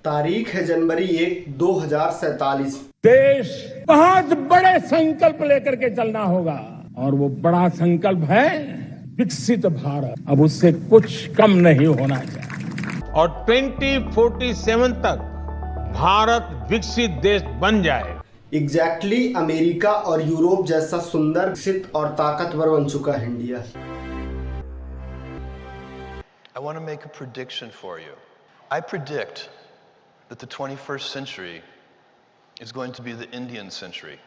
तारीख है जनवरी 1, 2047। देश बहुत बड़े संकल्प लेकर के चलना होगा और वो बड़ा संकल्प है विकसित भारत। अब उससे कुछ कम नहीं होना चाहिए और 2047 तक भारत विकसित देश बन जाए। एग्जैक्टली अमेरिका और यूरोप जैसा सुंदर, विकसित और ताकतवर बन चुका है India. I want to make a prediction for you. I predict that the 21st century is going to be the Indian century.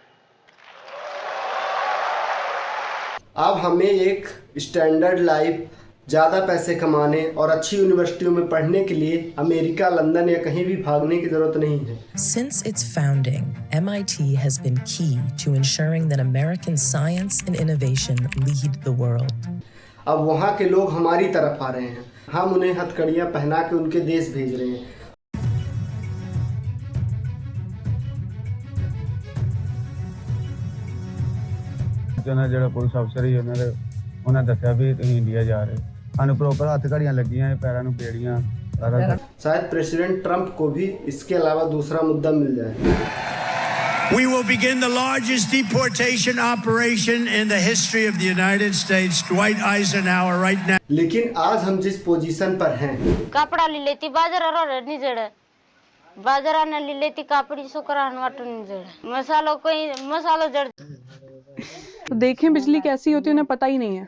अब हमें एक स्टैंडर्ड लाइफ, ज़्यादा पैसे कमाने और अच्छी यूनिवर्सिटियों में पढ़ने के लिए अमेरिका, लंदन या कहीं भी भागने की जरूरत नहीं है। Since its founding, MIT has been key to ensuring that American science and innovation lead the world. अब वहाँ के लोग हमारी तरफ आ रहे हैं, हम उन्हें हथकड़ियाँ पहना के उनके देश भेज रहे हैं। ਜਿਹੜਾ ਪੁਲਿਸ ਅਫਸਰ ਹੀ ਉਹਨਾਂ ਦੱਸਿਆ ਵੀ ਤੁਸੀਂ ਇੰਡੀਆ ਜਾ ਰਹੇ ਸਾਨੂੰ ਪ੍ਰੋਪਰ ਹੱਥ ਘੜੀਆਂ ਲੱਗੀਆਂ ਪੈਰਾਂ ਨੂੰ ਬੇੜੀਆਂ ਸਾਰਾ। शायद प्रेसिडेंट ट्रंप को भी इसके अलावा दूसरा मुद्दा मिल जाए। We will begin the largest deportation operation in the history of the United States. Dwight Eisenhower right now. लेकिन आज हम जिस पोजीशन पर हैं, कापड़ा ली लेती बाजार निजड़ बाजार ली लेती कापड़ी सुकरान वाटू निजड़ मसालों कोई मसालो जड़। तो देखें बिजली कैसी होती है उन्हें पता ही नहीं है।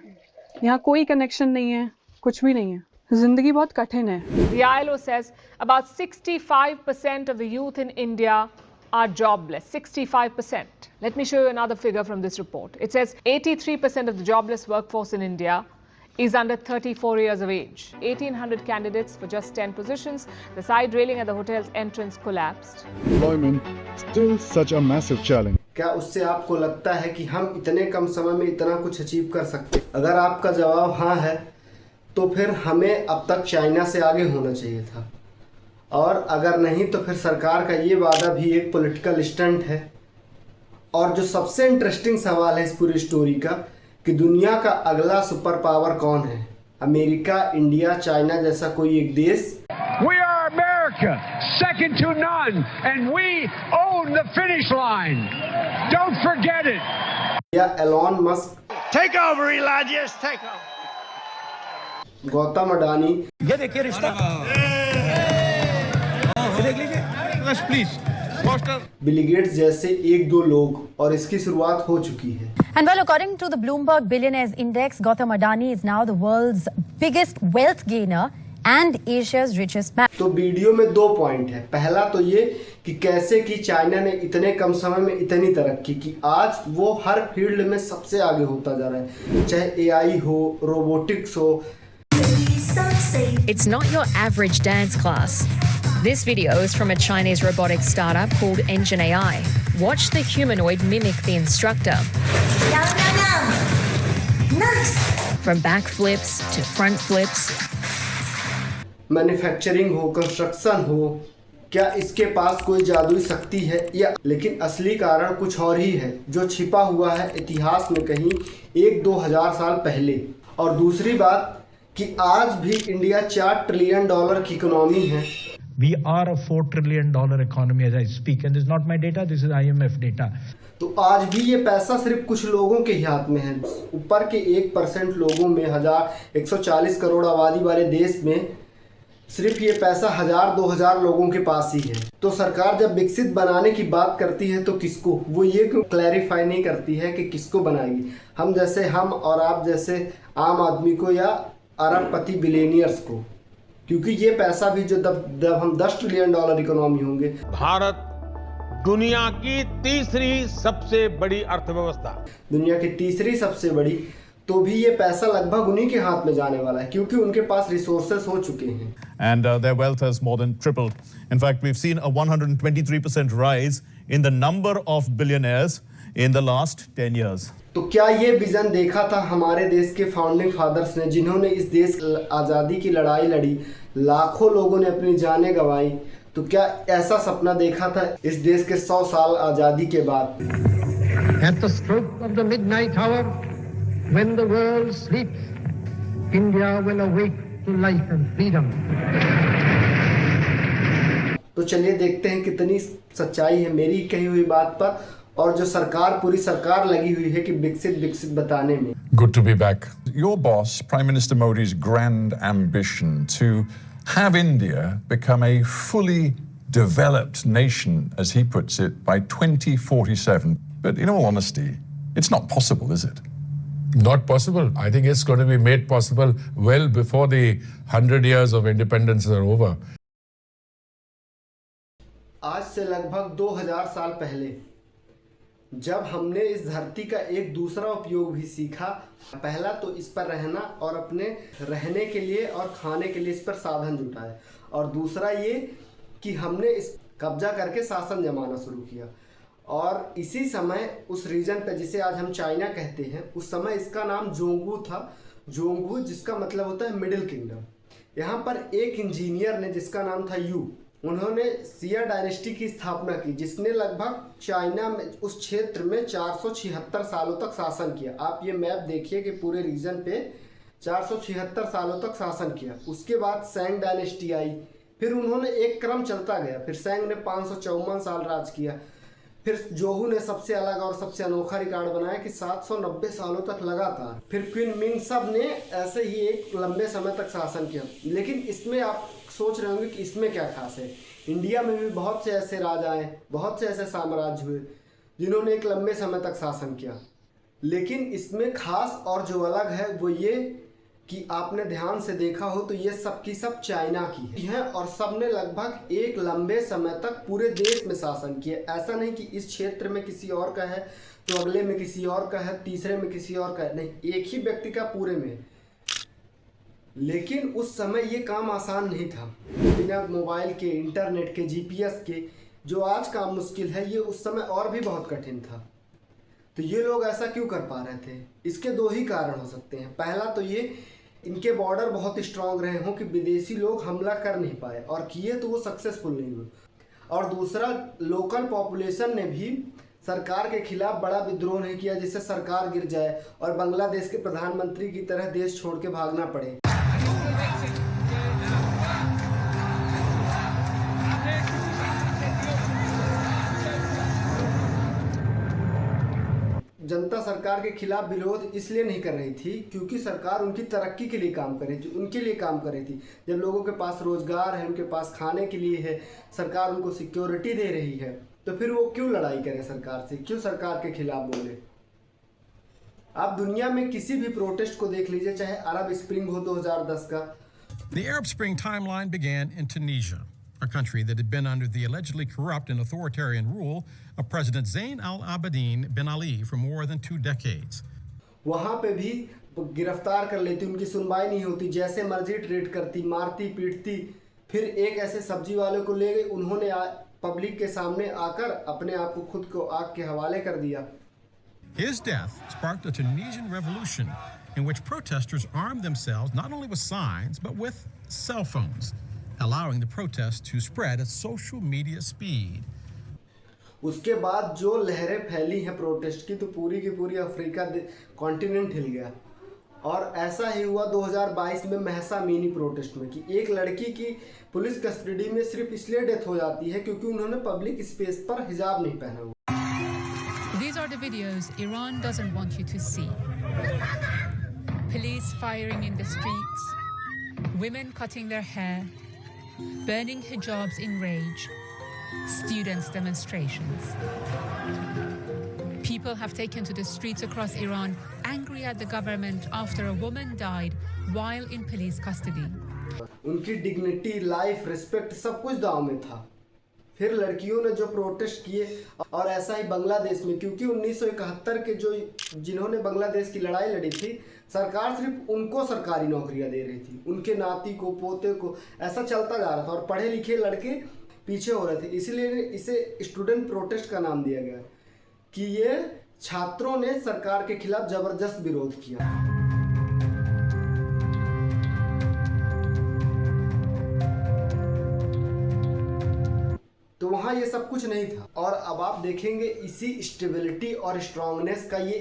यहाँ कोई कनेक्शन नहीं है, कुछ भी नहीं है, जिंदगी बहुत कठिन है। The ILO says about 65% of the youth in India are jobless. 65%. Let me show you another figure from this report. It says 83% of the jobless workforce in India is under 34 years of age. 1,800 candidates for just 10 positions. The side railing at the hotel's entrance collapsed. Employment still such a massive challenge. क्या उससे आपको लगता है कि हम इतने कम समय में इतना कुछ अचीव कर सकते? अगर आपका जवाब हाँ है तो फिर हमें अब तक चाइना से आगे होना चाहिए था, और अगर नहीं तो फिर सरकार का ये वादा भी एक पॉलिटिकल स्टंट है। और जो सबसे इंटरेस्टिंग सवाल है इस पूरी स्टोरी का कि दुनिया का अगला सुपर पावर कौन है? अमेरिका, इंडिया, चाइना जैसा कोई एक देश? We are America, second to none, and we own the finish line. Don't forget it. या Elon Musk? Take over, Elijah. Take over. Gautam Adani? ये देखिए रिश्ता। देख लीजिए प्लीज। बिल गेट्स जैसे एक दो लोग, और इसकी शुरुआत हो चुकी है। And well, according to the Bloomberg Billionaires Index, Gautam Adani is now the world's biggest wealth gainer and Asia's richest man. तो वीडियो में 2 पॉइंट है। पहला तो ये कि कैसे कि चाइना ने इतने कम समय में इतनी तरक्की की, आज वो हर फील्ड में सबसे आगे होता जा रहा है, चाहे एआई हो, रोबोटिक्स हो। It's not your average dance class. This video is from a Chinese robotics startup called Engine AI. Watch the humanoid mimic the instructor. Nice. From backflips to front flips. Manufacturing हो, construction हो, क्या इसके पास कोई जादुई शक्ति है या? लेकिन असली कारण कुछ और ही है जो छिपा हुआ है इतिहास में कहीं 1-2 हजार साल पहले। और दूसरी बात कि आज भी इंडिया $4 ट्रिलियन की इकोनॉमी है। We are a $4 trillion economy as I speak, and this is not my data, this is IMF data. तो आज भी ये पैसा सिर्फ कुछ लोगों के ही हाथ में है। ऊपर के 1% लोगों में 140 करोड़ आबादी वाले देश में सिर्फ ये पैसा 1000-2000 लोगों के पास ही है। तो सरकार जब विकसित बनाने की बात करती है तो किसको, वो ये क्यों क्लैरिफाई नहीं करती है कि किसको बनाएगी? हम और आप जैसे आम आदमी को या अरबपति बिलियनियर्स को? क्योंकि ये पैसा भी जो जब हम $10 ट्रिलियन इकोनॉमी होंगे। भारत दुनिया की तीसरी सबसे बड़ी अर्थव्यवस्था, दुनिया की तीसरी सबसे बड़ी, तो भी ये पैसा लगभग उन्हीं के हाथ में जाने वाला है क्योंकि उनके पास रिसोर्सेस हो चुके हैं। And their wealth has more than tripled. In fact, we've seen a 123% rise in the number of billionaires in the last 10 years. तो क्या ये विजन देखा था हमारे देश के फाउंडिंग फादर्स ने, जिन्होंने इस देश आज़ादी की लड़ाई लड़ी, लाखों लोगों ने अपनी जानें गंवाई? तो क्या ऐसा सपना देखा था इस देश के 100 साल आज़ादी के बाद? At the stroke of the midnight hour, when the world sleeps, India will awake to life and freedom. तो चलिए देखते हैं कितनी सच्चाई है मेरी कही हुई बात पर और जो सरकार पूरी सरकार लगी हुई है कि विकसित विकसित बताने में। Good to be back. Your boss, Prime Minister Modi's grand ambition to have India become a fully developed nation, as he puts it, by 2047. But in all honesty, it's not possible, is it? Not possible. I think it's going to be made possible well before the 100 years of independence are over. आज से लगभग 2000 साल पहले जब हमने इस धरती का एक दूसरा उपयोग भी सीखा, पहला तो इस पर रहना और अपने रहने के लिए और खाने के लिए इस पर साधन जुटाए, और दूसरा ये कि हमने इस कब्जा करके शासन जमाना शुरू किया। और इसी समय उस रीजन पे जिसे आज हम चाइना कहते हैं, उस समय इसका नाम जोंगू था। जोंगू जिसका मतलब होता है मिडिल किंगडम। यहाँ पर एक इंजीनियर ने जिसका नाम था यू, उन्होंने सिया डायनेस्टी की स्थापना की जिसने लगभग चाइना में उस क्षेत्र में 476 सालों तक शासन किया। आप ये मैप देखिए कि पूरे रीजन पे 476 सालों तक शासन किया। उसके बाद सैंग डायनेस्टी आई, फिर उन्होंने एक क्रम चलता गया, फिर सैंग ने 554 साल राज किया, फिर जोहू ने सबसे अलग और सबसे अनोखा रिकॉर्ड बनाया कि 790 सालों तक लगातार, फिर क्वीन मिंग, सब ने ऐसे ही एक लंबे समय तक शासन किया। लेकिन इसमें आप सोच रहे होंगे कि इसमें क्या खास है। इंडिया में भी बहुत से ऐसे राजा आए, बहुत से ऐसे साम्राज्य हुए जिन्होंने एक लंबे समय तक शासन किया, लेकिन इसमें खास और जो अलग है वो ये कि आपने ध्यान से देखा हो तो ये सब की सब चाइना की है और सब ने लगभग एक लंबे समय तक पूरे देश में शासन किया। ऐसा नहीं कि इस क्षेत्र में किसी और का है तो अगले में किसी और का है, तीसरे में किसी और का है, नहीं, एक ही व्यक्ति का पूरे में। लेकिन उस समय ये काम आसान नहीं था। बिना मोबाइल के, इंटरनेट के, जीपीएस के जो आज काम मुश्किल है, ये उस समय और भी बहुत कठिन था। तो ये लोग ऐसा क्यों कर पा रहे थे? इसके दो ही कारण हो सकते हैं। पहला तो ये इनके बॉर्डर बहुत स्ट्रांग रहे हों कि विदेशी लोग हमला कर नहीं पाए, और किए तो वो सक्सेसफुल नहीं हुए। और दूसरा, लोकल पॉपुलेशन ने भी सरकार के खिलाफ बड़ा विद्रोह नहीं किया जिससे सरकार गिर जाए और बांग्लादेश के प्रधानमंत्री की तरह देश छोड़ के भागना पड़े। जनता सरकार के खिलाफ विरोध इसलिए नहीं कर रही थी क्योंकि सरकार उनकी तरक्की के लिए काम कर रही थी, उनके लिए काम कर रही थी। जब लोगों के पास रोजगार है, उनके पास खाने के लिए है, सरकार उनको सिक्योरिटी दे रही है, तो फिर वो क्यों लड़ाई करें सरकार से, क्यों सरकार के खिलाफ बोले? आप दुनिया में किसी भी प्रोटेस्ट को देख लीजिए, चाहे अरब स्प्रिंग हो 2010 का। The Arab Spring timeline began in Tunisia, a country that had been under the allegedly corrupt and authoritarian rule of President Zayn al-Abidine Ben Ali for more than 2 decades. वहाँ पे भी गिरफ्तार कर लेती, उनकी सुनवाई नहीं होती, जैसे मर्जी ट्रीट करती, मारती पीटती। फिर एक ऐसे सब्जी वाले को ले गए, उन्होंने पब्लिक के सामने आकर अपने आप को खुद को आग के हवाले कर दिया। His death sparked a Tunisian revolution in which protesters armed themselves not only with signs but with cell phones, allowing the protest to spread at social media speed. उसके बाद जो लहरें फैली हैं प्रोटेस्ट की, तो पूरी की पूरी अफ्रीका कॉन्टिनेंट हिल गया। और ऐसा ही हुआ 2022 में महसा मिनी प्रोटेस्ट में कि एक लड़की की पुलिस कस्टडी में सिर्फ इसलिए डेथ हो जाती है क्योंकि उन्होंने पब्लिक स्पेस पर हिजाब नहीं पहना हुआ। These are the videos Iran doesn't want you to see. Police firing in the streets, women cutting their hair, burning hijabs in rage, students' demonstrations. People have taken to the streets across Iran, angry at the government after a woman died while in police custody. उनकी dignity, life, respect सब कुछ दांव में था। फिर लड़कियों ने जो प्रोटेस्ट किए, और ऐसा ही बांग्लादेश में, क्योंकि 1971 के जिन्होंने बांग्लादेश की लड़ाई लड़ी थी, सरकार सिर्फ उनको सरकारी नौकरियां दे रही थी, उनके नाती को, पोते को, ऐसा चलता जा रहा था और पढ़े लिखे लड़के पीछे हो रहे थे। इसलिए इसे स्टूडेंट प्रोटेस्ट का नाम दिया गया कि ये छात्रों ने सरकार के खिलाफ जबरदस्त विरोध किया। तो वहाँ ये सब कुछ नहीं था। और अब आप देखेंगे इसी स्टेबिलिटी और स्ट्रांगनेस का ये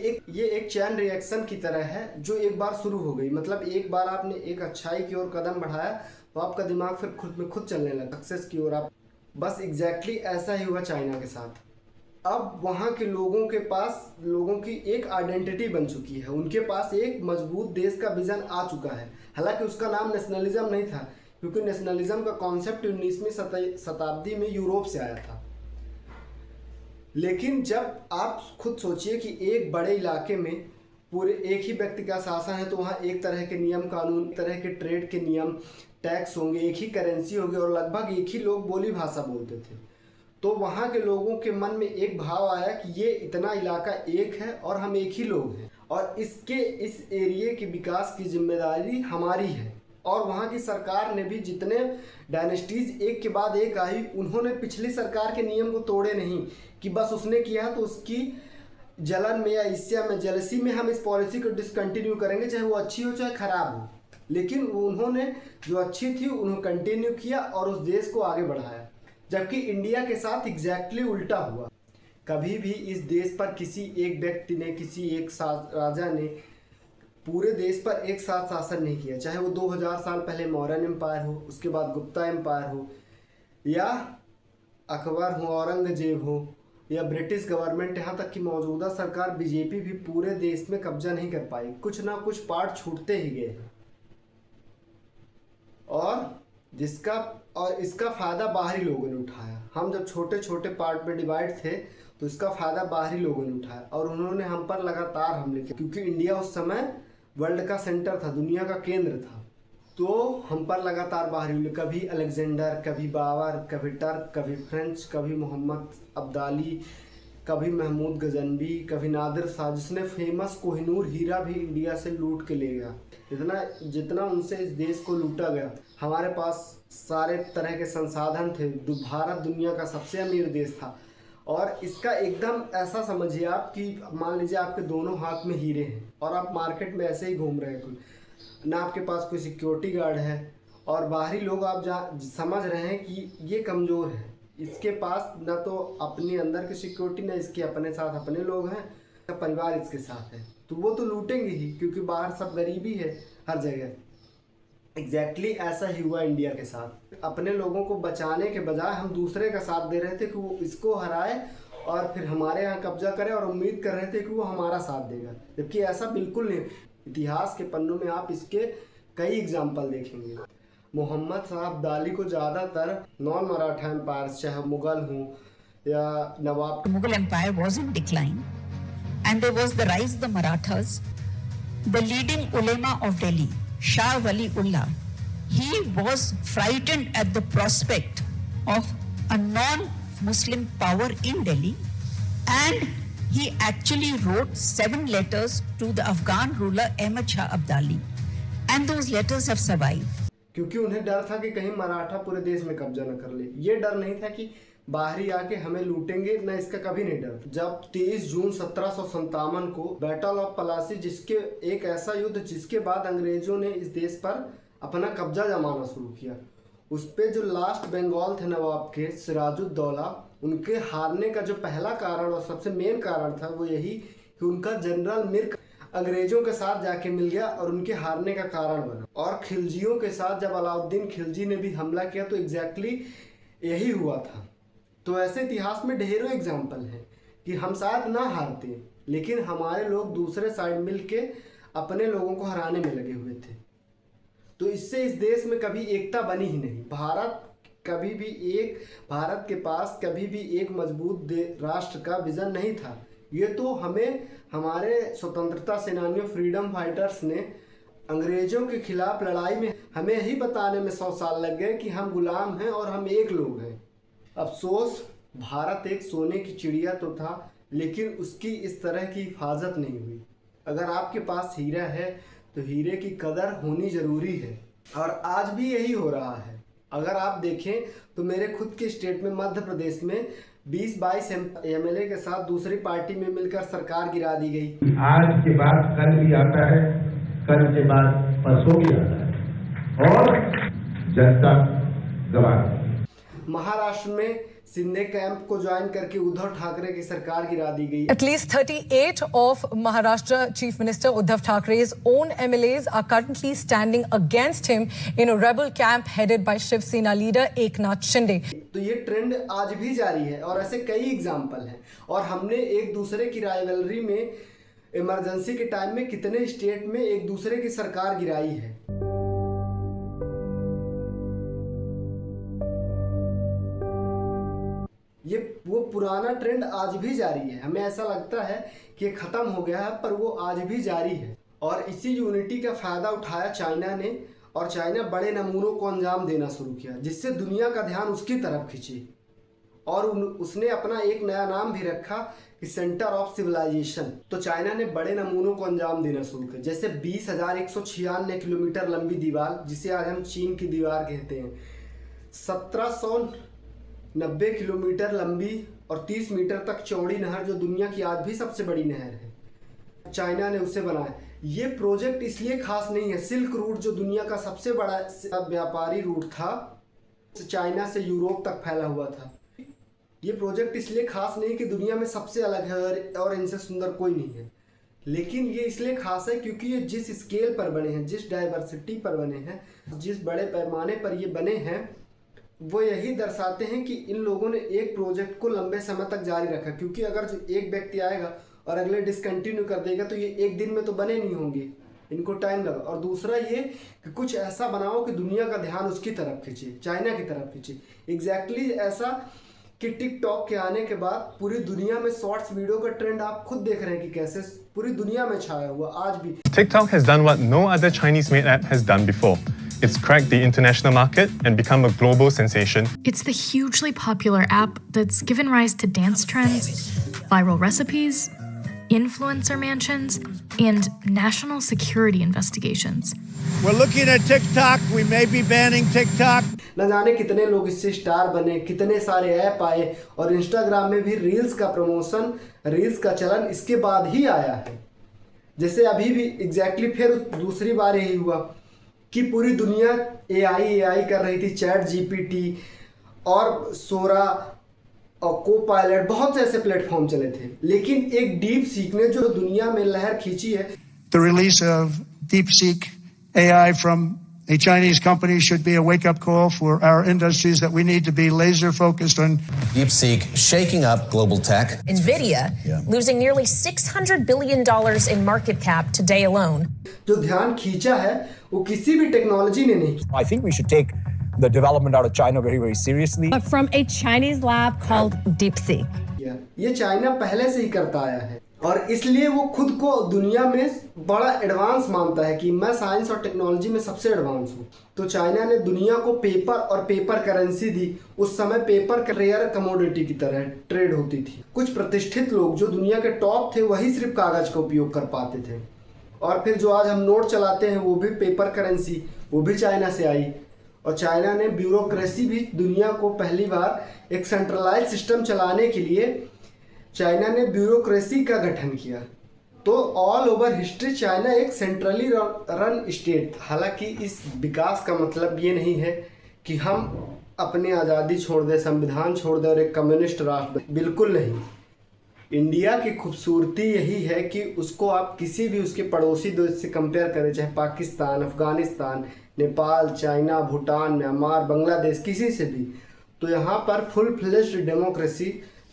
एक चैन रिएक्शन की तरह है जो एक बार शुरू हो गई। मतलब एक बार आपने एक अच्छाई की ओर कदम बढ़ाया तो आपका दिमाग फिर खुद में खुद चलने लगा, सक्सेस की ओर आप बस एग्जैक्टली ऐसा ही हुआ चाइना के साथ। अब वहाँ के लोगों की एक आइडेंटिटी बन चुकी है, उनके पास एक मजबूत देश का विजन आ चुका है। हालांकि उसका नाम नेशनलिज्म नहीं था, क्योंकि नेशनलिज्म का कॉन्सेप्ट 19वीं शताब्दी में यूरोप से आया था। लेकिन जब आप खुद सोचिए कि एक बड़े इलाके में पूरे एक ही व्यक्ति का शासन है, तो वहाँ एक तरह के नियम कानून, तरह के ट्रेड के नियम, टैक्स होंगे, एक ही करेंसी होगी और लगभग एक ही लोग बोली भाषा बोलते थे। तो वहाँ के लोगों के मन में एक भाव आया कि ये इतना इलाका एक है और हम एक ही लोग हैं और इस एरिया के विकास की जिम्मेदारी हमारी है। और वहाँ की सरकार ने भी जितने डायनेस्टीज एक के बाद एक आई, उन्होंने पिछली सरकार के नियम को तोड़े नहीं कि बस उसने किया तो उसकी जलन में या ईर्ष्या में, जेलसी में हम इस पॉलिसी को डिसकंटिन्यू करेंगे, चाहे वो अच्छी हो चाहे खराब हो। लेकिन उन्होंने जो अच्छी थी उन्होंने कंटिन्यू किया और उस देश को आगे बढ़ाया। जबकि इंडिया के साथ एग्जैक्टली उल्टा हुआ। कभी भी इस देश पर किसी एक व्यक्ति ने, किसी एक राजा ने पूरे देश पर एक साथ शासन नहीं किया, चाहे वो 2000 साल पहले मौर्यन एम्पायर हो, उसके बाद गुप्ता एम्पायर हो, या अकबर हो, औरंगजेब हो, या ब्रिटिश गवर्नमेंट, यहाँ तक कि मौजूदा सरकार बीजेपी भी पूरे देश में कब्जा नहीं कर पाई। कुछ ना कुछ पार्ट छूटते ही गए और इसका फ़ायदा बाहरी लोगों ने उठाया। हम जब छोटे छोटे पार्ट में डिवाइड थे तो इसका फ़ायदा बाहरी लोगों ने उठाया और उन्होंने हम पर लगातार हमले किए, क्योंकि इंडिया उस समय वर्ल्ड का सेंटर था, दुनिया का केंद्र था। तो हम पर लगातार बाहरी हमले, कभी अलेक्जेंडर, कभी बाबर, कभी टर्क, कभी फ्रेंच, कभी मोहम्मद अब्दाली, कभी महमूद गजनवी, कभी नादिर शाह, जिसने फेमस कोहिनूर हीरा भी इंडिया से लूट के ले गया। जितना उनसे इस देश को लूटा गया। हमारे पास सारे तरह के संसाधन थे, भारत दुनिया का सबसे अमीर देश था। और इसका एकदम ऐसा समझिए आप कि मान लीजिए आपके दोनों हाथ में हीरे हैं और आप मार्केट में ऐसे ही घूम रहे हैं, ना आपके पास कोई सिक्योरिटी गार्ड है और बाहरी लोग आप समझ रहे हैं कि ये कमज़ोर है, इसके पास ना तो अपने अंदर की सिक्योरिटी, ना इसके अपने साथ अपने लोग हैं, परिवार इसके साथ है, तो वो तो लूटेंगे ही, क्योंकि बाहर सब गरीबी है हर जगह। एग्जैक्टली ऐसा ही हुआ इंडिया के साथ। अपने लोगों को बचाने के बजाय हम दूसरे का साथ दे रहे थे कि वो इसको हराए और फिर हमारे यहाँ कब्जा करे और उम्मीद कर रहे थे कि वो हमारा साथ देगा, जबकि ऐसा बिल्कुल नहीं। इतिहास के पन्नों में आप इसके कई एग्जाम्पल देखेंगे। मोहम्मद शाह अब्दाली को ज़्यादातर नॉन मराठा एम्पायर, चाहे मुगल हो या नवाब, Mughal Empire was in decline and there was the rise of the Marathas. The leading ulama of Delhi, Shah Wali Ullah, he was frightened at the prospect of a non-Muslim power in Delhi, and he actually wrote 7 letters to the Afghan ruler Ahmad Shah Abdali, and those letters have survived. क्योंकि उन्हें डर था कि कहीं मराठा पूरे देश में कब्जा न कर ले। ये डर नहीं था कि बाहरी आके हमें लूटेंगे, न इसका कभी नहीं डर। जब 23 जून 1757 को बैटल ऑफ पलासी, जिसके एक ऐसा युद्ध जिसके बाद अंग्रेजों ने इस देश पर अपना कब्जा जमाना शुरू किया, उस पे जो लास्ट बंगाल थे नवाब के सिराजुद्दौला, उनके हारने का जो पहला कारण और सबसे मेन कारण था वो यही कि उनका जनरल मिर्क अंग्रेजों के साथ जाके मिल गया और उनके हारने का कारण बना। और खिलजियों के साथ जब अलाउद्दीन खिलजी ने भी हमला किया तो एग्जैक्टली यही हुआ था। तो ऐसे इतिहास में ढेरों एग्जाम्पल हैं कि हम शायद ना हारते, लेकिन हमारे लोग दूसरे साइड मिल के अपने लोगों को हराने में लगे हुए थे। तो इससे इस देश में कभी एकता बनी ही नहीं। भारत के पास कभी भी एक मजबूत राष्ट्र का विजन नहीं था। ये तो हमें हमारे स्वतंत्रता सेनानियों, फ्रीडम फाइटर्स ने अंग्रेजों के खिलाफ लड़ाई में हमें यही बताने में 100 साल लग गए कि हम गुलाम हैं और हम एक लोग हैं। अफसोस, भारत एक सोने की चिड़िया तो था, लेकिन उसकी इस तरह की हिफाजत नहीं हुई। अगर आपके पास हीरा है तो हीरे की कदर होनी ज़रूरी है, और आज भी यही हो रहा है। अगर आप देखें तो मेरे खुद के स्टेट में मध्य प्रदेश में 20-22 एमएलए के साथ दूसरी पार्टी में मिलकर सरकार गिरा दी गई। आज के बाद कल भी आता है, कल के बाद परसों भी आता है और जनता गवाह। महाराष्ट्र में शिंदे कैंप को ज्वाइन करके उद्धव ठाकरे की सरकार गिरा दी गई। At least 38 of Maharashtra Chief Minister Uddhav Thackeray's own MLAs are currently standing against him in a rebel camp headed by Shiv Sena leader Eknath Shinde. तो ये ट्रेंड आज भी जारी है और ऐसे कई एग्जाम्पल हैं। और हमने एक दूसरे की राइवलरी में इमरजेंसी के टाइम में कितने स्टेट में एक दूसरे की सरकार गिराई है। ये वो पुराना ट्रेंड आज भी जारी है। हमें ऐसा लगता है कि खत्म हो गया है, पर वो आज भी जारी है। और इसी यूनिटी का फायदा उठाया चाइना ने, और चाइना बड़े नमूनों को अंजाम देना शुरू किया जिससे दुनिया का ध्यान उसकी तरफ खींचे। और उसने अपना एक नया नाम भी रखा कि सेंटर ऑफ सिविलाइजेशन। तो चाइना ने बड़े नमूनों को अंजाम देना शुरू किया, जैसे 20,196 किलोमीटर लंबी दीवार, जिसे आज हम चीन की दीवार कहते हैं, 1790 किलोमीटर लंबी और 30 मीटर तक चौड़ी नहर, जो दुनिया की आज भी सबसे बड़ी नहर है, चाइना ने उसे बनाया। ये प्रोजेक्ट इसलिए खास नहीं है, सिल्क रूट जो दुनिया का सबसे बड़ा व्यापारी रूट था, चाइना से यूरोप तक फैला हुआ था। ये प्रोजेक्ट इसलिए खास नहीं कि दुनिया में सबसे अलग है और इनसे सुंदर कोई नहीं है, लेकिन ये इसलिए खास है क्योंकि ये जिस स्केल पर बने हैं, जिस डाइवर्सिटी पर बने हैं, जिस बड़े पैमाने पर ये बने हैं, वो यही दर्शाते हैं कि इन लोगों ने एक प्रोजेक्ट को लंबे समय तक जारी रखा। क्योंकि अगर एक व्यक्ति आएगा और अगले डिसकंटिन्यू कर देगा तो ये एक दिन में तो बने नहीं होंगे, इनको टाइम लगा। और दूसरा ये कि कुछ ऐसा बनाओ कि दुनिया का ध्यान उसकी तरफ खींचे, चाइना की तरफ खींचे। एग्जैक्टली ऐसा कि टिकटॉक के आने के बाद पूरी दुनिया में शॉर्ट्स वीडियो का ट्रेंड आप खुद देख रहे हैं कि कैसे पूरी दुनिया में छाया हुआ आज भी। TikTok has done what no other Chinese-made app has done before. It's cracked the international market and become a global sensation. It's the hugely popular app that's given rise to dance trends, viral recipes, influencer mansions, and national security investigations. We're looking at TikTok. We may be banning TikTok. न जाने कितने लोग इससे star बने, कितने सारे app आए, और इंस्टाग्राम में भी रील्स का प्रमोशन, रील्स का चलन इसके बाद ही आया है। जैसे अभी भी एग्जैक्टली फिर दूसरी बार यही हुआ कि पूरी दुनिया AI कर रही थी, चैट GPT और सोरा और को पायलट, बहुत से ऐसे प्लेटफॉर्म चले थे, लेकिन एक डीप सीक ने जो दुनिया में लहर खींची है। The release of DeepSeek AI from a Chinese company should be a wake-up call for our industries that we need to be laser focused on. DeepSeek shaking up global tech. Nvidia losing nearly $600 billion in market cap today alone. जो ध्यान खींचा है वो किसी भी technology ने नहीं। I think we should take the development out of China very, very seriously. But from a Chinese lab called DeepSeek. ये चाइना पहले से ही करता आया है और इसलिए वो खुद को दुनिया में बड़ा एडवांस मानता है कि मैं साइंस और टेक्नोलॉजी में सबसे एडवांस हूँ। तो चाइना ने दुनिया को पेपर और पेपर करेंसी दी। उस समय पेपर रेयर कमोडिटी की तरह ट्रेड होती थी। कुछ प्रतिष्ठित लोग जो दुनिया के टॉप थे वही सिर्फ कागज का उपयोग कर पाते थे। और फिर जो आज हम नोट चलाते हैं वो भी पेपर करेंसी, वो भी चाइना से आई। और चाइना ने ब्यूरोक्रेसी भी दुनिया को पहली बार एक सेंट्रलाइज सिस्टम चलाने के लिए चाइना ने ब्यूरोक्रेसी का गठन किया। तो ऑल ओवर हिस्ट्री चाइना एक सेंट्रली रन स्टेट। हालांकि इस विकास का मतलब ये नहीं है कि हम अपनी आज़ादी छोड़ दें, संविधान छोड़ दें और एक कम्युनिस्ट राष्ट्र, बिल्कुल नहीं। इंडिया की खूबसूरती यही है कि उसको आप किसी भी उसके पड़ोसी देश से कंपेयर करें, चाहे पाकिस्तान, अफगानिस्तान, नेपाल, चाइना, भूटान, म्यांमार, बांग्लादेश, किसी से भी, तो यहाँ पर फुल फ्लेज्ड डेमोक्रेसी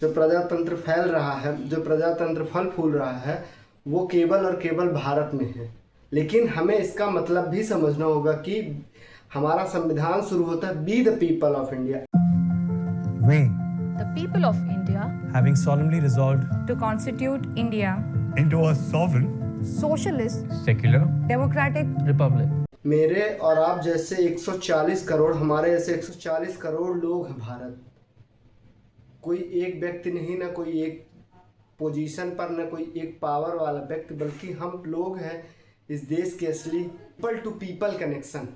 जो प्रजातंत्र फैल रहा है, जो प्रजातंत्र फल फूल रहा है, वो केवल और केवल भारत में है। लेकिन हमें इसका मतलब भी समझना होगा कि हमारा संविधान शुरू होता है be the people of India. We, The people of India, having solemnly resolved to constitute India into a sovereign, socialist, secular, democratic republic. मेरे और आप जैसे 140 करोड़, हमारे जैसे 140 करोड़ लोग हैं भारत। कोई एक व्यक्ति नहीं, ना कोई एक पोजीशन पर, ना कोई एक पावर वाला व्यक्ति, बल्कि हम लोग हैं इस देश के असली पीपल टू पीपल कनेक्शन।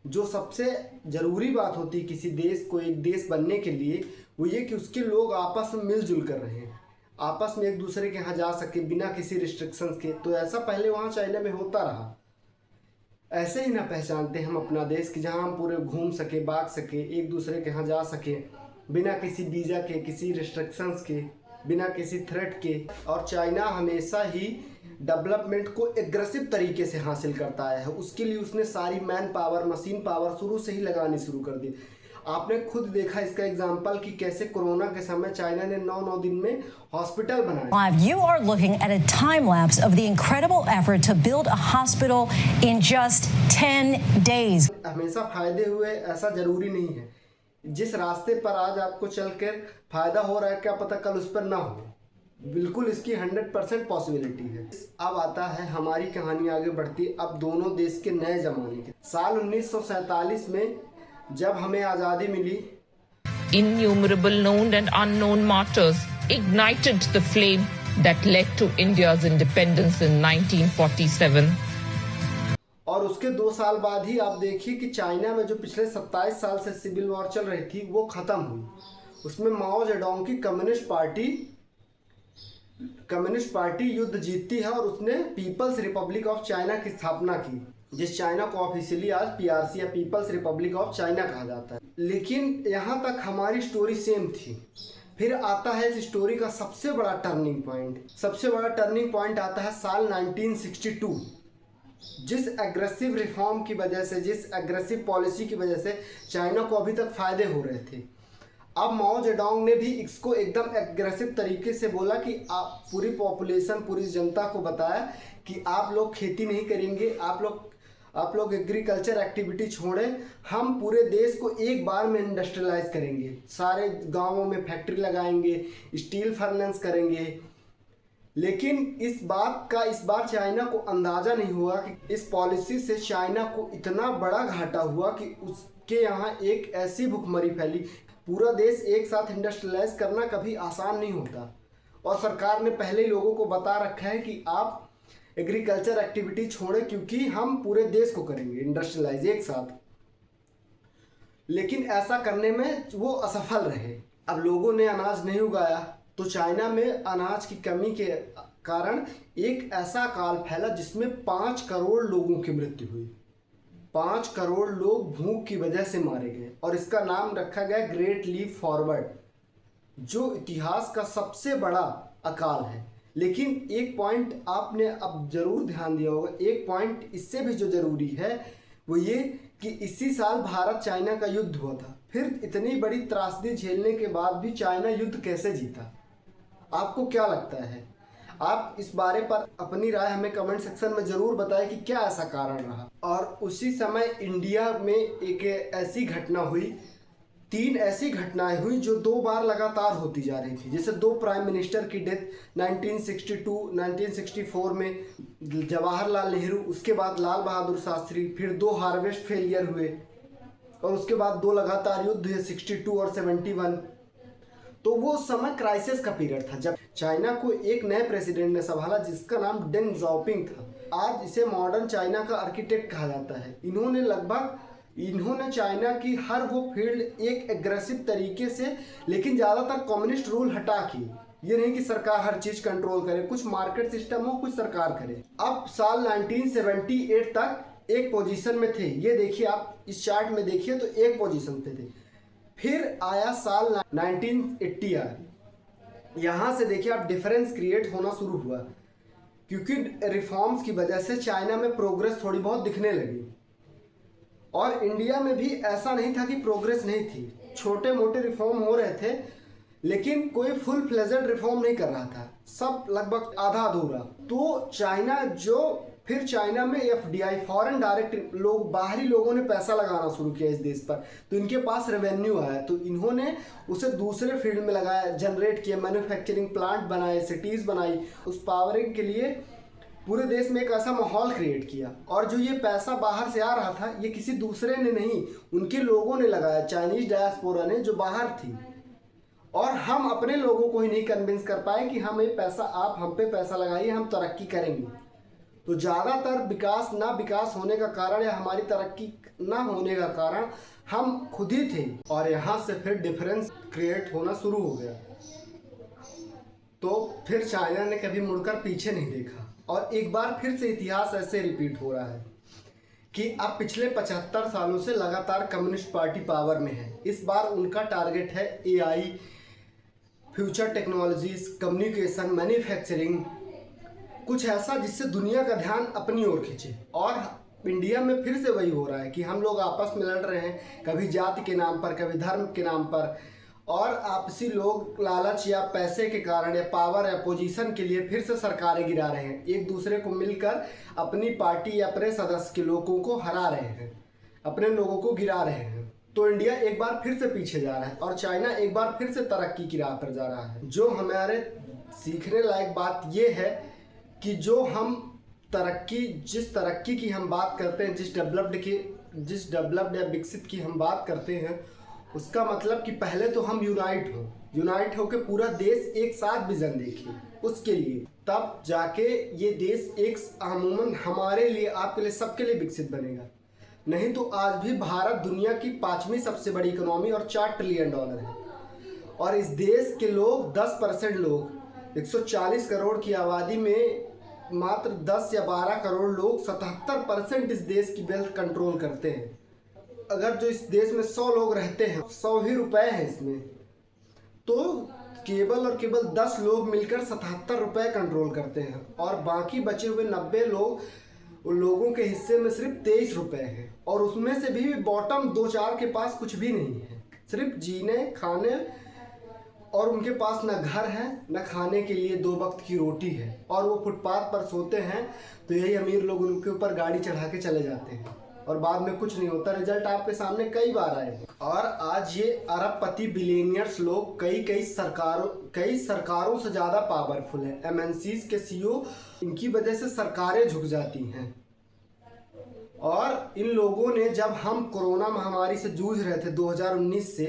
जो सबसे ज़रूरी बात होती है किसी देश को एक देश बनने के लिए, वो ये कि उसके लोग आपस में मिलजुल कर रहे हैं, आपस में एक दूसरे के यहाँ जा सके बिना किसी रिस्ट्रिक्शंस के। तो ऐसा पहले वहाँ चाइना में होता रहा। ऐसे ही ना पहचानते हम अपना देश कि जहाँ हम पूरे घूम सके, भाग सके, एक दूसरे के यहाँ जा सके बिना किसी वीज़ा के, किसी रिस्ट्रिक्शंस के, बिना किसी थ्रेट के। और चाइना हमेशा ही डेवलपमेंट को एग्रेसिव तरीके से हासिल करता है। उसके लिए उसने सारी मैन पावर, मशीन पावर शुरू से ही लगानी शुरू कर दी। आपने खुद देखा इसका एग्जाम्पल कि कैसे कोरोना के समय चाइना ने 9 दिन में हॉस्पिटल बनाए। You are looking at a time lapse of the incredible effort to build a hospital in just 10 days. हमेशा फायदे हुए ऐसा जरूरी नहीं है। जिस रास्ते पर आज आपको चलकर फायदा हो रहा है, क्या पता कल उस पर ना हो। बिल्कुल इसकी 100% पॉसिबिलिटी है। अब आता है हमारी कहानी आगे बढ़ती, अब दोनों देश के नए जमाने के। साल 1947 में जब हमें आज़ादी मिली, innumerable known and unknown martyrs ignited the flame that led to India's independence in 1947. और उसके 2 साल बाद ही आप देखिए कि चाइना में जो पिछले 27 साल से सिविल वॉर चल रही थी वो खत्म हुई। उसमें माओ जेडोंग की कम्युनिस्ट पार्टी युद्ध जीतती है और उसने पीपल्स रिपब्लिक ऑफ चाइना की स्थापना की, जिस चाइना को ऑफिशियली आज पीआरसी या पीपल्स रिपब्लिक ऑफ चाइना कहा जाता है। लेकिन यहाँ तक हमारी स्टोरी सेम थी। फिर आता है इस स्टोरी का सबसे बड़ा टर्निंग पॉइंट। सबसे बड़ा टर्निंग पॉइंट आता है साल 1962। जिस एग्रेसिव रिफॉर्म की वजह से, जिस एग्रेसिव पॉलिसी की वजह से चाइना को अभी तक फायदे हो रहे थे, अब माओ जेडोंग ने भी इसको एकदम एग्रेसिव तरीके से बोला कि आप पूरी पॉपुलेशन, पूरी जनता को बताया कि आप लोग खेती नहीं करेंगे, आप लोग एग्रीकल्चर एक्टिविटी छोड़ें, हम पूरे देश को एक बार में इंडस्ट्रियलाइज करेंगे, सारे गांवों में फैक्ट्री लगाएंगे, स्टील फर्नेस करेंगे। लेकिन इस बार चाइना को अंदाज़ा नहीं हुआ कि इस पॉलिसी से चाइना को इतना बड़ा घाटा हुआ कि उसके यहाँ एक ऐसी भुखमरी फैली। पूरा देश एक साथ इंडस्ट्रियलाइज करना कभी आसान नहीं होता, और सरकार ने पहले ही लोगों को बता रखा है कि आप एग्रीकल्चर एक्टिविटी छोड़ें क्योंकि हम पूरे देश को करेंगे इंडस्ट्रियलाइज एक साथ। लेकिन ऐसा करने में वो असफल रहे। अब लोगों ने अनाज नहीं उगाया तो चाइना में अनाज की कमी के कारण एक ऐसा काल फैला जिसमें 5 करोड़ लोगों की मृत्यु हुई। 5 करोड़ लोग भूख की वजह से मारे गए और इसका नाम रखा गया ग्रेट लीप फॉरवर्ड, जो इतिहास का सबसे बड़ा अकाल है। लेकिन एक पॉइंट आपने अब जरूर ध्यान दिया होगा, एक पॉइंट इससे भी जो जरूरी है वो ये कि इसी साल भारत चाइना का युद्ध हुआ था। फिर इतनी बड़ी त्रासदी झेलने के बाद भी चाइना युद्ध कैसे जीता? आपको क्या लगता है? आप इस बारे पर अपनी राय हमें कमेंट सेक्शन में ज़रूर बताएं कि क्या ऐसा कारण रहा। और उसी समय इंडिया में एक ऐसी घटना हुई, 3 ऐसी घटनाएं हुई जो 2 बार लगातार होती जा रही थी। जैसे 2 प्राइम मिनिस्टर की डेथ 1962, 1964 में जवाहरलाल नेहरू, उसके बाद लाल बहादुर शास्त्री, फिर 2 हार्वेस्ट फेलियर हुए और उसके बाद 2 लगातार युद्ध हुए 62 और 71। तो वो समय क्राइसिस का पीरियड था जब चाइना को एक नए प्रेसिडेंट ने संभाला जिसका नाम डेंग ज़ाओपिंग था। आज इसे मॉडर्न चाइना का आर्किटेक्ट कहा जाता है। इन्होंने चाइना की हर वो फील्ड एक एग्रेसिव तरीके से, लेकिन ज़्यादातर कम्युनिस्ट रूल हटा के, ये नहीं कि सरकार हर चीज़ कंट्रोल करे, कुछ मार्केट सिस्टम हो, कुछ सरकार करे। अब साल 1978 तक एक पोजीशन में थे। ये देखिए, आप इस चार्ट में देखिए तो एक पोजीशन पे थे। फिर आया साल 1980 आया, यहाँ से देखिए आप डिफरेंस क्रिएट होना शुरू हुआ क्योंकि रिफॉर्म्स की वजह से चाइना में प्रोग्रेस थोड़ी बहुत दिखने लगी। और इंडिया में भी ऐसा नहीं था कि प्रोग्रेस नहीं थी, छोटे मोटे रिफॉर्म हो रहे थे लेकिन कोई फुल फ्लेजेड रिफॉर्म नहीं कर रहा था, सब लगभग आधा अधूरा। तो फिर चाइना में एफडीआई, फॉरेन डायरेक्ट लोग, बाहरी लोगों ने पैसा लगाना शुरू किया इस देश पर, तो इनके पास रेवेन्यू आया, तो इन्होंने उसे दूसरे फील्ड में लगाया, जनरेट किया, मैन्युफैक्चरिंग प्लांट बनाए, सिटीज़ बनाई, उस पावरिंग के लिए पूरे देश में एक ऐसा माहौल क्रिएट किया। और जो ये पैसा बाहर से आ रहा था ये किसी दूसरे ने नहीं, उनके लोगों ने लगाया, चाइनीज डायस्पोरा ने जो बाहर थी। और हम अपने लोगों को ही नहीं कन्विंस कर पाए कि हम ये पैसा, आप हम पे पैसा लगाइए, हम तरक्की करेंगे। तो ज़्यादातर विकास होने का कारण या हमारी तरक्की ना होने का कारण हम खुद ही थे। और यहाँ से फिर डिफरेंस क्रिएट होना शुरू हो गया। तो फिर चाइना ने कभी मुड़कर पीछे नहीं देखा और एक बार फिर से इतिहास ऐसे रिपीट हो रहा है। कि अब पिछले 75 सालों से लगातार कम्युनिस्ट पार्टी पावर में है। इस बार उनका टारगेट है AI, future technologies, communication, manufacturing, कुछ ऐसा जिससे दुनिया का ध्यान अपनी ओर खींचे। और इंडिया में फिर से वही हो रहा है कि हम लोग आपस में लड़ रहे हैं, कभी जाति के नाम पर, कभी धर्म के नाम पर, और आपसी लोग लालच या पैसे के कारण या पावर या पोजीशन के लिए फिर से सरकारें गिरा रहे हैं। एक दूसरे को मिलकर अपनी पार्टी या अपने सदस्य के लोगों को हरा रहे हैं, अपने लोगों को गिरा रहे हैं। तो इंडिया एक बार फिर से पीछे जा रहा है और चाइना एक बार फिर से तरक्की की राह पर जा रहा है। जो हमारे सीखने लायक बात यह है कि जो हम जिस तरक्की की हम बात करते हैं, जिस डेवलप्ड या विकसित की हम बात करते हैं, उसका मतलब कि पहले तो हम यूनाइट हो के पूरा देश एक साथ विजन देखें उसके लिए, तब जाके ये देश एक अमूमन हमारे लिए, आपके लिए, सबके लिए विकसित बनेगा। नहीं तो आज भी भारत दुनिया की 5वीं सबसे बड़ी इकोनॉमी और $4 ट्रिलियन है, और इस देश के लोग 10% लोग, 140 करोड़ की आबादी में मात्र 10 या 12 करोड़ लोग 77% इस देश की वेल्थ कंट्रोल करते हैं। अगर जो इस देश में 100 लोग रहते हैं, 100 ही रुपए हैं इसमें, तो केवल और केवल 10 लोग मिलकर 77 रुपए कंट्रोल करते हैं, और बाकी बचे हुए 90 लोगों के हिस्से में सिर्फ 23 रुपए हैं, और उसमें से भी बॉटम 2-4 के पास कुछ भी नहीं है, सिर्फ जीने खाने, और उनके पास न घर है न खाने के लिए 2 वक्त की रोटी है, और वो फुटपाथ पर सोते हैं। तो यही अमीर लोग उनके ऊपर गाड़ी चढ़ा के चले जाते हैं और बाद में कुछ नहीं होता। रिजल्ट आपके सामने कई बार आए। और आज ये अरबपति बिलियनियर्स लोग कई सरकारों से ज़्यादा पावरफुल है। MNCs के CEO, इनकी वजह से सरकारें झुक जाती हैं। और इन लोगों ने, जब हम कोरोना महामारी से जूझ रहे थे 2019 से,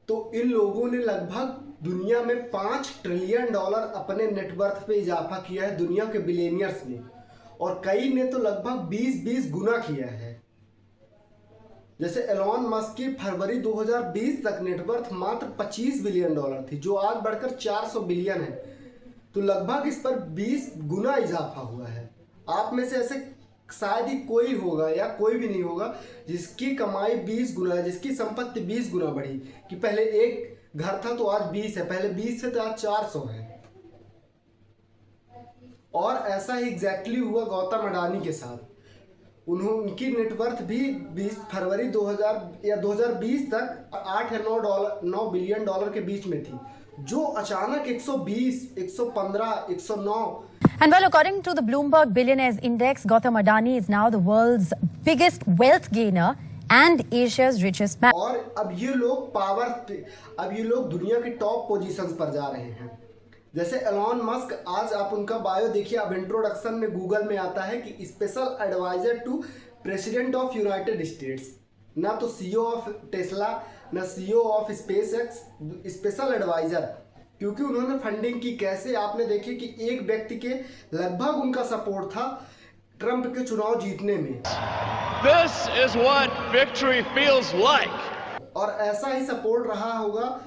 तो इन लोगों ने लगभग दुनिया में $5 ट्रिलियन अपने नेटवर्थ पे इजाफा किया है, दुनिया के बिलियनियर्स ने, और कई ने तो लगभग 20 गुना किया है। जैसे एलॉन मस्क की फरवरी 2020 तक नेटवर्थ मात्र $25 बिलियन थी, जो आज बढ़कर 400 बिलियन है। तो लगभग इस पर 20 गुना इजाफा हुआ है। आप में से ऐसे शायद ही कोई होगा या कोई भी नहीं होगा जिसकी कमाई 20 गुना है, जिसकी संपत्ति 20 गुना बढ़ी, कि पहले एक घर था तो आज 20 है, पहले 20 से तो आज 400 है। और ऐसा ही एग्जैक्टली हुआ गौतम अडानी के साथ। उनकी नेटवर्थ भी 20 फरवरी 2020 तक 8 या 9 बिलियन डॉलर के बीच में थी, जो अचानक 120, 115, 109। And well, according to the Bloomberg Billionaires Index, Gautam Adani is now the world's biggest wealth gainer and Asia's richest man. और अब ये लोग दुनिया की टॉप पोजीशंस पर जा रहे हैं। जैसे एलॉन मस्क, आज आप उनका बायो देखिए, अब इंट्रोडक्शन में गूगल में आता है कि special adviser to president of United States, ना तो CEO ऑफ टेस्ला, ना CEO of SpaceX, special adviser, क्योंकि उन्होंने फंडिंग की। कैसे? आपने देखिए कि एक व्यक्ति के लगभग उनका सपोर्ट था ट्रंप के चुनाव जीतने में। This is what victory feels like. और ऐसा ही सपोर्ट रहा होगा,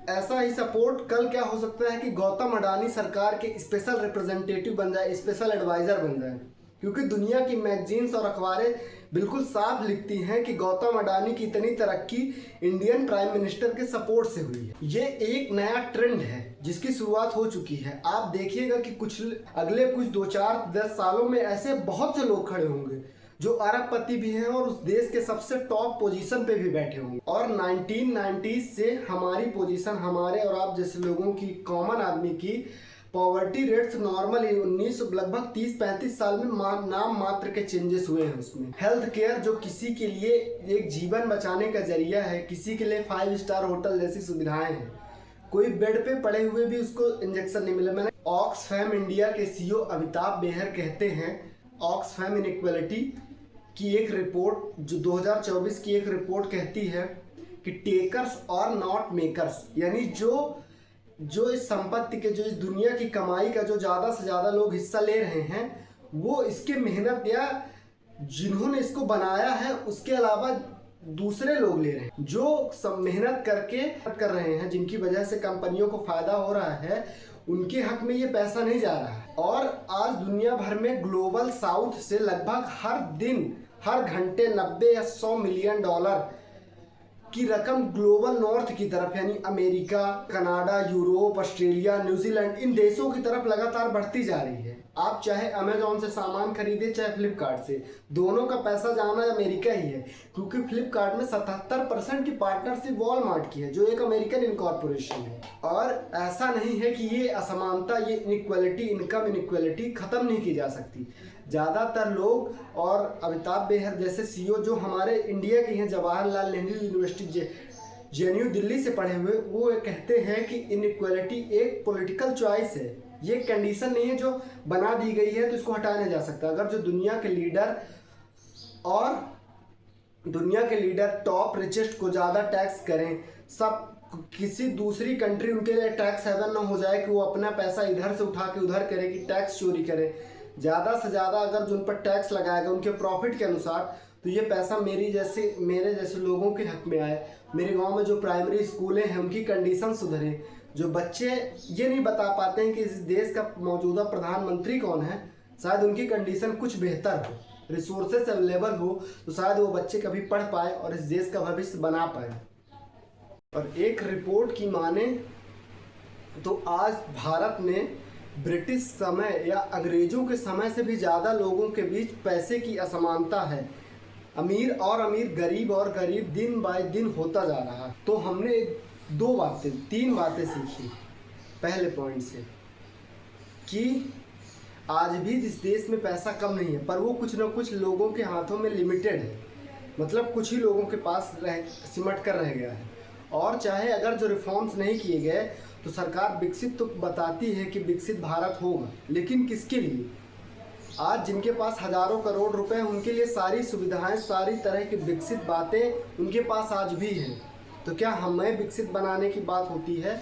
ऐसा ही सपोर्ट कल क्या हो सकता है कि गौतम अडानी सरकार के स्पेशल रिप्रेजेंटेटिव बन जाए, स्पेशल एडवाइजर बन जाए, क्योंकि दुनिया की मैगजीन्स और अखबारें बिल्कुल साफ लिखती हैं कि गौतम अडानी की इतनी तरक्की इंडियन प्राइम मिनिस्टर के सपोर्ट से हुई है। ये एक नया ट्रेंड है जिसकी शुरुआत हो चुकी है। आप देखिएगा कि अगले कुछ 2-4-10 सालों में ऐसे बहुत से लोग खड़े होंगे जो अरबपति भी हैं और उस देश के सबसे टॉप पोजीशन पे भी बैठे होंगे। और 1990s से हमारी पोजीशन, हमारे और आप जैसे लोगों की, कॉमन आदमी की पॉवर्टी रेट्स नॉर्मल लगभग 30-35 साल में नाम मात्र के चेंजेस हुए हैं उसमें। हेल्थ केयर जो किसी के लिए एक जीवन बचाने का जरिया है, किसी के लिए 5 स्टार होटल जैसी सुविधाएं हैं, कोई बेड पे पड़े हुए भी उसको इंजेक्शन नहीं मिला। मैंने ऑक्सफैम इंडिया के CEO अमिताभ बेहर कहते हैं, ऑक्सफैम इनइक्वालिटी की एक रिपोर्ट जो 2024 की एक रिपोर्ट कहती है कि टेकर्स और नॉट मेकर्स, यानी जो इस संपत्ति के, जो इस दुनिया की कमाई का जो ज़्यादा से ज़्यादा लोग हिस्सा ले रहे हैं, वो इसके मेहनत या जिन्होंने इसको बनाया है उसके अलावा दूसरे लोग ले रहे हैं, जो सब मेहनत करके कर रहे हैं, जिनकी वजह से कंपनियों को फायदा हो रहा है, उनके हक में ये पैसा नहीं जा रहा है। और आज दुनिया भर में ग्लोबल साउथ से लगभग हर दिन हर घंटे 90 या 100 मिलियन डॉलर की रकम ग्लोबल नॉर्थ की तरफ यानी America, Canada, Europe, Australia, New Zealand इन देशों की तरफ लगातार बढ़ती जा रही है। आप चाहे अमेजॉन से सामान खरीदे चाहे फ्लिपकार्ट से, दोनों का पैसा जाना अमेरिका ही है, क्योंकि फ्लिपकार्ट में 77% की पार्टनरशिप वॉलमार्ट की है जो एक अमेरिकन इनकॉर्पोरेशन है। और ऐसा नहीं है कि ये असमानता, ये इनइक्वालिटी, इनकम इनइक्वालिटी खत्म नहीं की जा सकती। ज़्यादातर लोग और अमिताभ बेहर जैसे CEO जो हमारे इंडिया के हैं, जवाहरलाल नेहरू यूनिवर्सिटी JNU दिल्ली से पढ़े हुए, वो कहते हैं कि इनइक्वालिटी एक पॉलिटिकल चॉइस है, ये कंडीशन नहीं है जो बना दी गई है तो इसको हटाया नहीं जा सकता। अगर जो दुनिया के लीडर टॉप रिचेस्ट को ज़्यादा टैक्स करें, सब किसी दूसरी कंट्री उनके लिए टैक्स हेवन ना हो जाए कि वो अपना पैसा इधर से उठा के उधर करे, कि टैक्स चोरी करे। ज़्यादा से ज़्यादा अगर जो उन पर टैक्स लगाएगा उनके प्रॉफिट के अनुसार, तो ये पैसा मेरे जैसे लोगों के हक में आए। मेरे गांव में जो प्राइमरी स्कूलें हैं उनकी कंडीशन सुधरे। जो बच्चे ये नहीं बता पाते हैं कि इस देश का मौजूदा प्रधानमंत्री कौन है, शायद उनकी कंडीशन कुछ बेहतर हो, रिसोर्सेस अवेलेबल हो, तो शायद वो बच्चे कभी पढ़ पाए और इस देश का भविष्य बना पाए। और एक रिपोर्ट की माने तो आज भारत में ब्रिटिश समय या अंग्रेजों के समय से भी ज़्यादा लोगों के बीच पैसे की असमानता है। अमीर और अमीर, गरीब और गरीब दिन बाय दिन होता जा रहा है। तो हमने 3 बातें सीखी पहले पॉइंट से, कि आज भी इस देश में पैसा कम नहीं है, पर वो कुछ ना कुछ लोगों के हाथों में लिमिटेड है, मतलब कुछ ही लोगों के पास सिमट कर रह गया है। और चाहे अगर जो रिफॉर्म्स नहीं किए गए तो सरकार विकसित तो बताती है कि विकसित भारत होगा, लेकिन किसके लिए? आज जिनके पास हजारों करोड़ रुपए हैं उनके लिए सारी सुविधाएं, सारी तरह की विकसित बातें उनके पास आज भी हैं। तो क्या हमें विकसित बनाने की बात होती है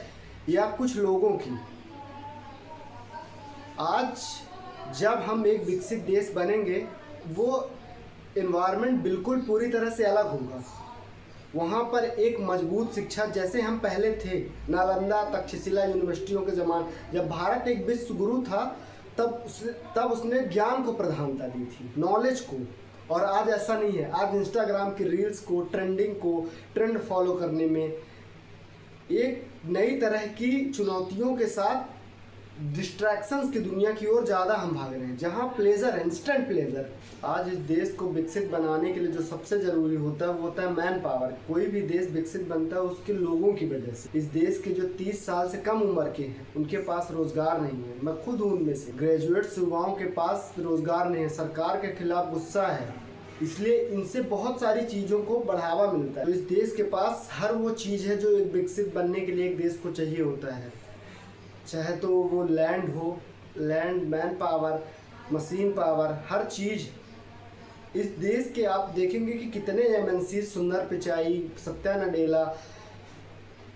या कुछ लोगों की? आज जब हम एक विकसित देश बनेंगे, वो एनवायरनमेंट बिल्कुल पूरी तरह से अलग होगा। वहाँ पर एक मजबूत शिक्षा, जैसे हम पहले थे नालंदा, तक्षशिला यूनिवर्सिटियों के ज़माने, जब भारत एक विश्व गुरु था तब उसने ज्ञान को प्रधानता दी थी, नॉलेज को। और आज ऐसा नहीं है। आज इंस्टाग्राम की रील्स को, ट्रेंड फॉलो करने में, एक नई तरह की चुनौतियों के साथ डिस्ट्रैक्शंस की दुनिया की ओर ज़्यादा हम भाग रहे हैं, जहाँ प्लेजर है, इंस्टेंट प्लेजर। आज इस देश को विकसित बनाने के लिए जो सबसे ज़रूरी होता है वो होता है मैन पावर। कोई भी देश विकसित बनता है उसके लोगों की वजह से। इस देश के जो 30 साल से कम उम्र के हैं उनके पास रोजगार नहीं है। मैं खुद हूँ उनमें से। ग्रेजुएट युवाओं के पास रोजगार नहीं है, सरकार के खिलाफ गुस्सा है, इसलिए इनसे बहुत सारी चीज़ों को बढ़ावा मिलता है। तो इस देश के पास हर वो चीज़ है जो एक विकसित बनने के लिए एक देश को चाहिए होता है, चाहे तो वो land, man power, machine power, हर चीज़। इस देश के आप देखेंगे कि कितने MNC, सुंदर पिचाई, सत्या नडेला,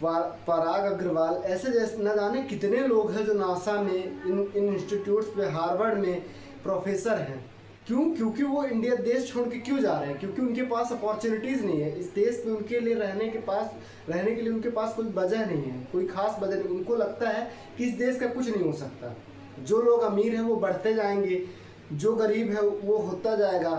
पराग अग्रवाल, ऐसे जैसे न जाने कितने लोग हैं जो नासा में, इन इंस्टीट्यूट्स पे, हार्वर्ड में प्रोफेसर हैं। क्यों? क्योंकि वो इंडिया देश छोड़ के क्यों जा रहे हैं? क्योंकि उनके पास अपॉर्चुनिटीज़ नहीं है। इस देश में उनके लिए रहने के लिए उनके पास कोई वजह नहीं है, कोई खास वजह नहीं। उनको लगता है कि इस देश का कुछ नहीं हो सकता। जो लोग अमीर हैं वो बढ़ते जाएंगे, जो गरीब है वो होता जाएगा।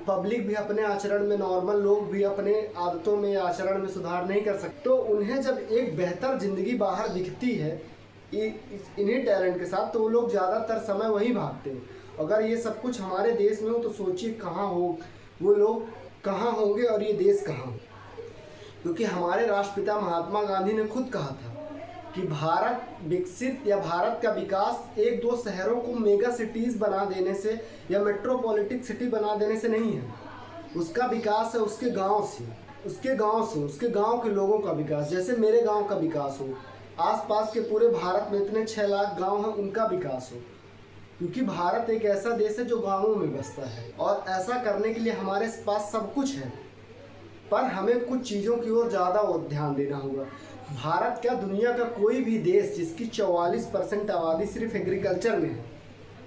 पब्लिक भी अपने आचरण में, नॉर्मल लोग भी अपने आदतों में या आचरण में सुधार नहीं कर सकते। तो उन्हें जब एक बेहतर ज़िंदगी बाहर दिखती है इन्हीं टैलेंट के साथ, तो वो लोग ज़्यादातर समय वहीं भागते हैं। अगर ये सब कुछ हमारे देश में हो तो सोचिए कहाँ हो वो लोग, कहाँ होंगे और ये देश कहाँ हो। क्योंकि हमारे राष्ट्रपिता महात्मा गांधी ने खुद कहा था कि भारत विकसित या भारत का विकास 1-2 शहरों को मेगा सिटीज़ बना देने से या मेट्रोपॉलिटिक सिटी बना देने से नहीं है। उसका विकास है उसके गांव से, उसके गांव के लोगों का विकास। जैसे मेरे गांव का विकास हो, आसपास के पूरे भारत में इतने 6 लाख गांव हैं उनका विकास हो। क्योंकि भारत एक ऐसा देश है जो गांवों में बसता है, और ऐसा करने के लिए हमारे पास सब कुछ है, पर हमें कुछ चीज़ों की ओर ज़्यादा ध्यान देना होगा। भारत क्या, दुनिया का कोई भी देश जिसकी 44% आबादी सिर्फ एग्रीकल्चर में है।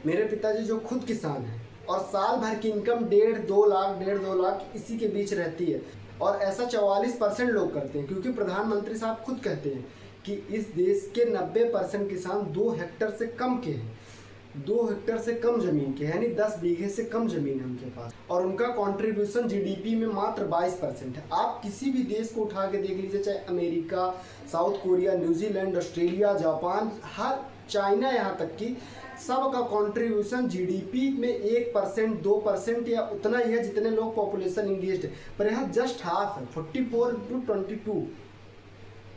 मेरे पिताजी जो खुद किसान हैं और साल भर की इनकम 1.5 लाख इसी के बीच रहती है, और ऐसा 44% लोग करते हैं। क्योंकि प्रधानमंत्री साहब खुद कहते हैं कि इस देश के 90% किसान 2 हेक्टेयर से कम के हैं। 2 हेक्टेयर से कम ज़मीन के, यानी 10 बीघे से कम ज़मीन है उनके पास, और उनका कंट्रीब्यूशन जीडीपी में मात्र 22% है। आप किसी भी देश को उठा के देख लीजिए, चाहे America, South Korea, New Zealand, Australia, Japan, हर चाइना, यहाँ तक कि सबका कंट्रीब्यूशन जीडीपी में 1%, 2% या उतना ही है जितने लोग पॉपुलेशन इंगेज्ड है। पर यहाँ जस्ट हाफ है, 44 to 22,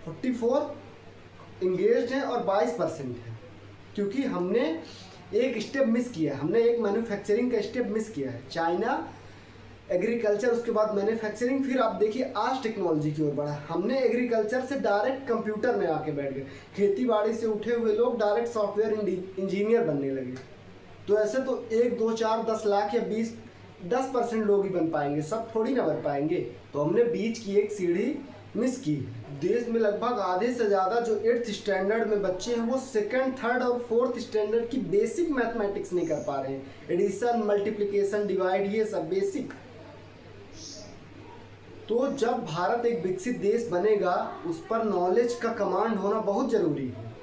44 इंगेज्ड है और 22% है, क्योंकि हमने एक स्टेप मिस किया है, हमने एक मैन्युफैक्चरिंग का स्टेप मिस किया है। चाइना एग्रीकल्चर, उसके बाद मैन्युफैक्चरिंग, फिर आप देखिए आज टेक्नोलॉजी की ओर बढ़ा। हमने एग्रीकल्चर से डायरेक्ट कंप्यूटर में आके बैठ गए, खेती बाड़ी से उठे हुए लोग डायरेक्ट सॉफ्टवेयर इंजीनियर बनने लगे। तो ऐसे तो 1, 2, 4, 10 लाख या 10% लोग ही बन पाएंगे, सब थोड़ी ना बन पाएंगे। तो हमने बीच की एक सीढ़ी मिस की। देश में लगभग आधे से ज़्यादा जो 8th स्टैंडर्ड में बच्चे हैं वो 2nd, 3rd और 4th स्टैंडर्ड की बेसिक मैथमेटिक्स नहीं कर पा रहे हैं। एडिशन, मल्टीप्लिकेशन, डिवाइड, ये सब बेसिक। तो जब भारत एक विकसित देश बनेगा, उस पर नॉलेज का कमांड होना बहुत ज़रूरी है,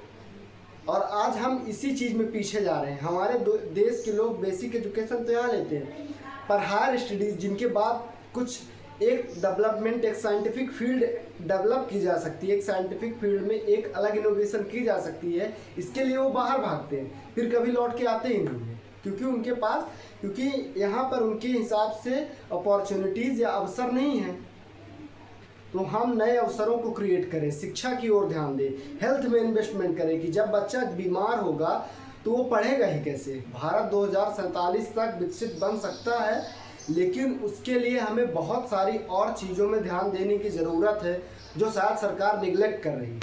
और आज हम इसी चीज़ में पीछे जा रहे हैं। हमारे देश के लोग बेसिक एजुकेशन तो यहाँ लेते हैं, पर हायर स्टडीज़ जिनके बाद कुछ एक डेवलपमेंट, एक साइंटिफिक फील्ड डेवलप की जा सकती है, एक साइंटिफिक फील्ड में एक अलग इनोवेशन की जा सकती है, इसके लिए वो बाहर भागते हैं, फिर कभी लौट के आते ही नहीं हैं, क्योंकि यहाँ पर उनके हिसाब से अपॉर्चुनिटीज़ या अवसर नहीं हैं। तो हम नए अवसरों को क्रिएट करें, शिक्षा की ओर ध्यान दें, हेल्थ में इन्वेस्टमेंट करें कि जब बच्चा बीमार होगा तो वो पढ़ेगा ही कैसे। भारत 2047 तक विकसित बन सकता है, लेकिन उसके लिए हमें बहुत सारी और चीज़ों में ध्यान देने की ज़रूरत है, जो शायद सरकार निगलेक्ट कर रही है।